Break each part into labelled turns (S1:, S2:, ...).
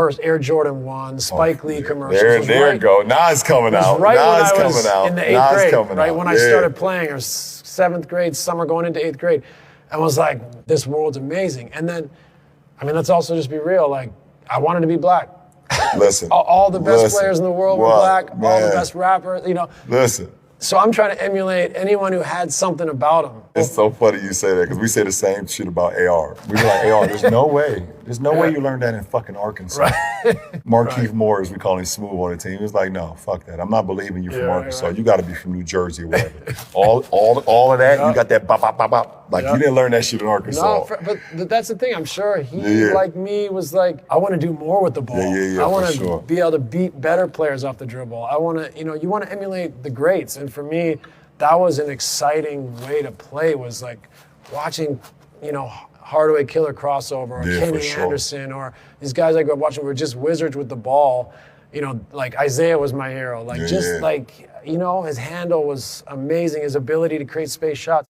S1: first Air Jordan 1, Spike Lee commercials.
S2: There you go. Nas coming out.
S1: Right
S2: Nas
S1: when I was
S2: coming out.
S1: in the 8th grade, right when I
S2: Yeah.
S1: started playing, or 7th grade, summer going into 8th grade. I was like, this world's amazing. And then, I mean, let's also just be real. Like, I wanted to be black.
S2: Listen.
S1: all the best players in the world were black.
S2: Man.
S1: All the best rappers, you know.
S2: Listen.
S1: So I'm trying to emulate anyone who had something about them.
S2: It's so funny you say that because we say the same shit about AR. We were like, AR, there's no way. There's no way you learned that in fucking Arkansas. Right. Markeith Moore, as we call him, Smooth on the team. He was like, no, fuck that. I'm not believing you from Arkansas. You got to be from New Jersey or whatever. all of that, you got that bop, bop, bop, bop. Like, you didn't learn that shit in Arkansas.
S1: No, but that's the thing. I'm sure he, like me, was like, I want to do more with the ball. I want to be able to beat better players off the dribble. I want to, you want to emulate the greats. And for me, that was an exciting way to play, was like watching, Hardaway Killer crossover, or Kenny Anderson, or these guys I grew up watching were just wizards with the ball. Like Isaiah was my hero. Like his handle was amazing, his ability to create space shots.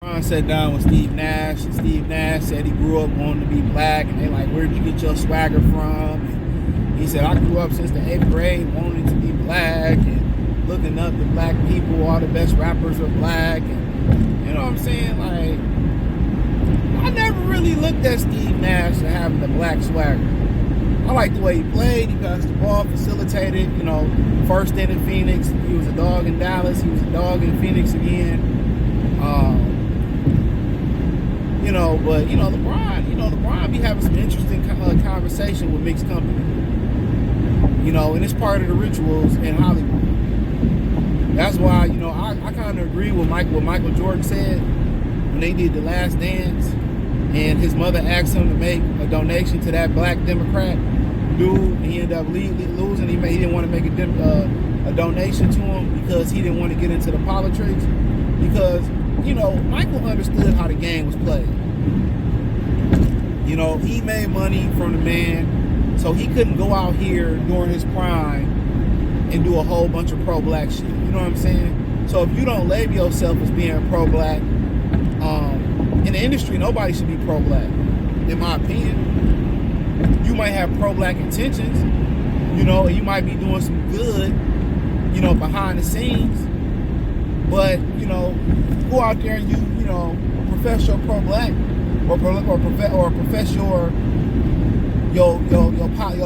S3: LeBron sat down with Steve Nash, and Steve Nash said he grew up wanting to be black, and they like, where'd you get your swagger from? And he said, I grew up since the 8th grade wanting to be black, and looking up to black people, all the best rappers are black, and you know what I'm saying? Like, I never really looked at Steve Nash as having the black swagger. I liked the way he played. He passed the ball, facilitated. First in Phoenix, he was a dog in Dallas. He was a dog in Phoenix again. But LeBron be having some interesting conversation with mixed company. And it's part of the rituals in Hollywood. That's why I kind of agree with what Michael Jordan said when they did The Last Dance, and his mother asked him to make a donation to that black Democrat dude, and he ended up losing. He didn't want to make a donation to him because he didn't want to get into the politics. Because Michael understood how the game was played. He made money from the man, so he couldn't go out here during his prime and do a whole bunch of pro-black shit. You know what I'm saying? So if you don't label yourself as being pro-black, in the industry, nobody should be pro-black, in my opinion. You might have pro-black intentions, and you might be doing some good, behind the scenes. But, go out there and you profess your pro-black or profess your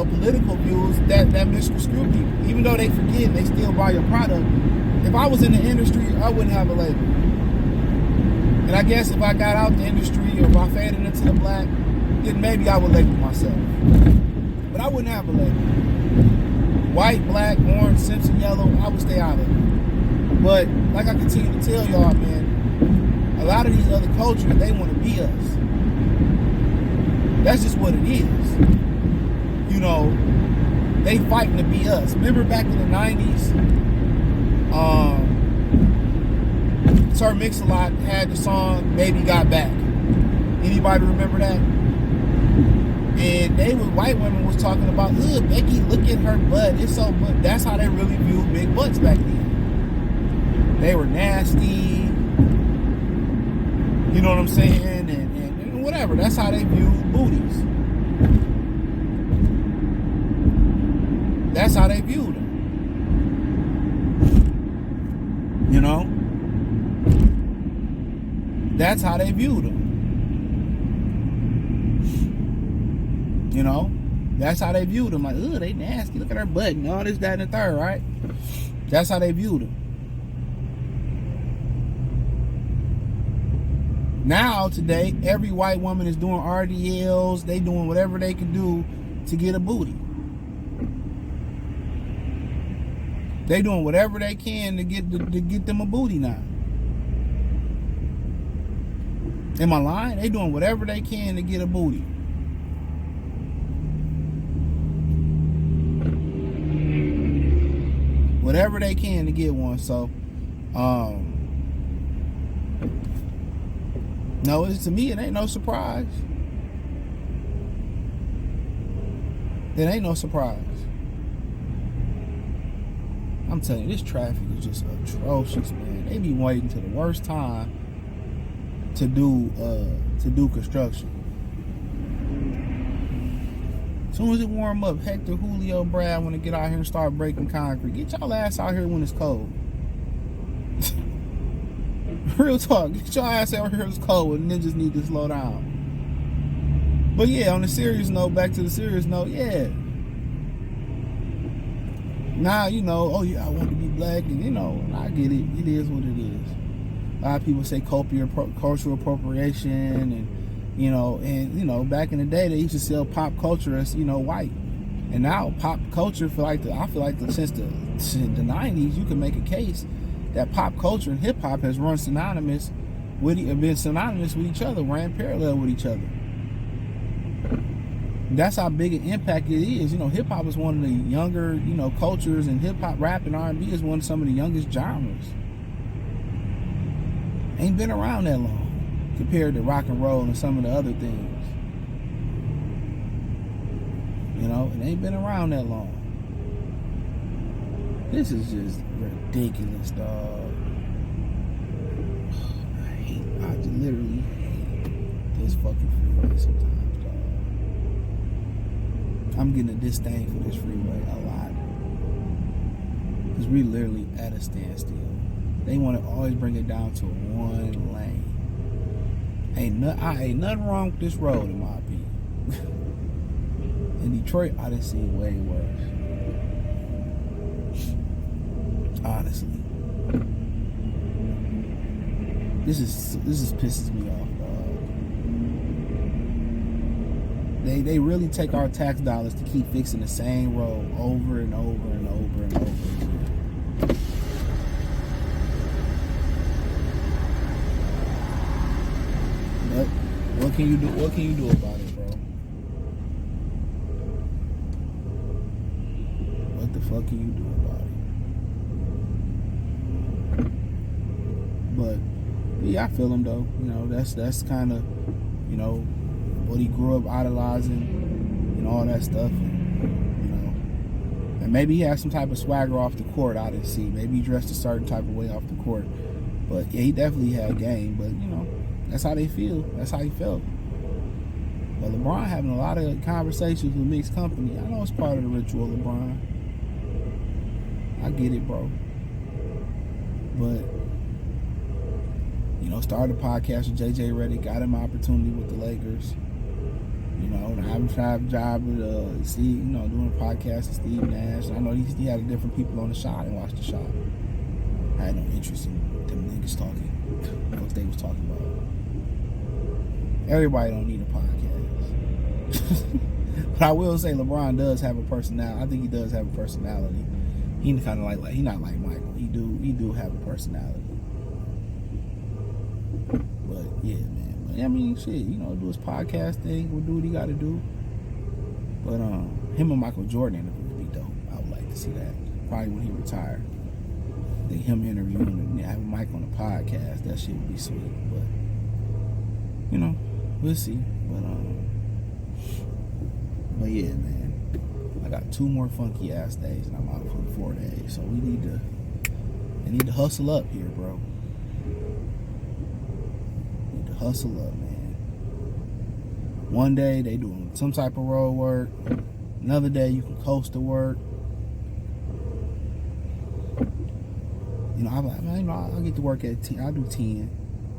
S3: political views that misconstrue people. Even though they forget, they still buy your product. If I was in the industry, I wouldn't have a label. And I guess if I got out the industry, or if I faded into the black, then maybe I would label myself. But I wouldn't have a label. White, black, orange, Simpson, yellow, I would stay out of it. But like I continue to tell y'all, man, a lot of these other cultures, they want to be us. That's just what it is. They fighting to be us. Remember back in the 90s, Sir Mix-a-Lot had the song Baby Got Back. Anybody remember that? And white women was talking about, Becky, look at her butt. It's so butt. That's how they really viewed big butts back then. They were nasty. You know what I'm saying? And whatever. That's how they viewed booties. That's how they viewed them. That's how they viewed them. That's how they viewed them. Like, they nasty. Look at her butt and all this, that, and the third, right? That's how they viewed them. Now, today, every white woman is doing RDLs. They doing whatever they can do to get a booty. They doing whatever they can to get them a booty now. Am I lying? They doing whatever they can to get a booty. Whatever they can to get one. So, no, to me, it ain't no surprise. It ain't no surprise. I'm telling you, this traffic is just atrocious, man. They be waiting till the worst time to do construction. As soon as it warm up, Hector, Julio, Brad want to get out here and start breaking concrete. Get y'all ass out here when it's cold. Real talk. Get y'all ass out here when it's cold when ninjas need to slow down. But yeah, on the serious note, back to the serious note, yeah. Now, you know, oh yeah, I want to be black, and you know, I get it. It is what it is. A lot of people say cultural appropriation, and you know, back in the day they used to sell pop culture as, you know, white, and now pop culture I feel like since the 90s, you can make a case that pop culture and hip hop has been synonymous with each other, ran parallel with each other. That's how big an impact it is. You know, hip hop is one of the younger, you know, cultures, and hip hop, rap, and R&B is some of the youngest genres. Ain't been around that long compared to rock and roll and some of the other things. You know, it ain't been around that long. This is just ridiculous, dog. I literally hate this fucking freeway sometimes, dog. I'm getting a disdain for this freeway a lot. Because we literally at a standstill. They want to always bring it down to one lane. Ain't nothing wrong with this road, in my opinion. In Detroit, I done seen way worse. Honestly, this is pisses me off, dog. They really take our tax dollars to keep fixing the same road over and over and over and over again. But what can you do? What can you do about it, bro? What the fuck can you do about it? But yeah, I feel him though. You know, that's kind of, you know, what he grew up idolizing and all that stuff. And, you know, and maybe he had some type of swagger off the court. I didn't see. Maybe he dressed a certain type of way off the court. But yeah, he definitely had game. But you know, that's how they feel. That's how he felt. But LeBron having a lot of conversations with mixed company. I know it's part of the ritual, LeBron. I get it, bro. But you know, started a podcast with JJ Redick, got him an opportunity with the Lakers. You know, and I haven't tried a job with Steve, you know, doing a podcast with Steve Nash. I know he had different people on the shot and watched the shot. I had no interest in them niggas talking. What they was talking about. Everybody don't need a podcast. But I will say LeBron does have a personality. I think he does have a personality. He kind of like he not like Michael. He do have a personality. But yeah, man. But, I mean, shit. You know, do his podcast thing. We'll do what he got to do. But him and Michael Jordan interview would be dope. I would like to see that. Probably when he retired. I think him interviewing and having Mike on the podcast, that shit would be sweet. But you know, we'll see. But yeah, man. I got 2 more funky ass days and I'm out for 4 days. So we need to hustle up here, bro. Need to hustle up, man. One day they doing some type of road work. Another day you can coast to work. You know, I get to work at 10. I do 10.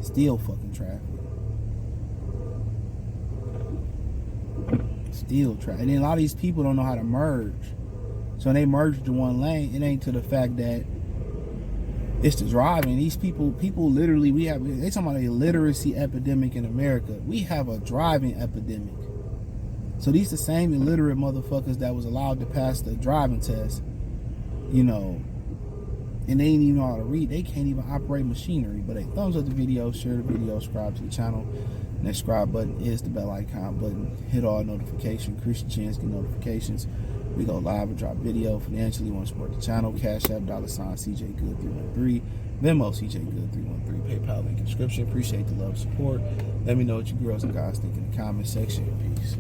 S3: Still fucking traffic. Still traffic. And then a lot of these people don't know how to merge. So when they merge to one lane, it ain't to the fact that it's the driving. These people literally, they talking about a literacy epidemic in America. We have a driving epidemic. So these the same illiterate motherfuckers that was allowed to pass the driving test, you know, and they ain't even know how to read. They can't even operate machinery. But hey, thumbs up the video, share the video, subscribe to the channel. Next subscribe button is the bell icon button. Hit all notifications. Increase your chance to get notifications. We go live and drop video. Financially, you want to support the channel. Cash App, $, CJ Good 313. Venmo, CJ Good 313. PayPal link in the description. Appreciate the love and support. Let me know what you girls and guys think in the comment section. Peace.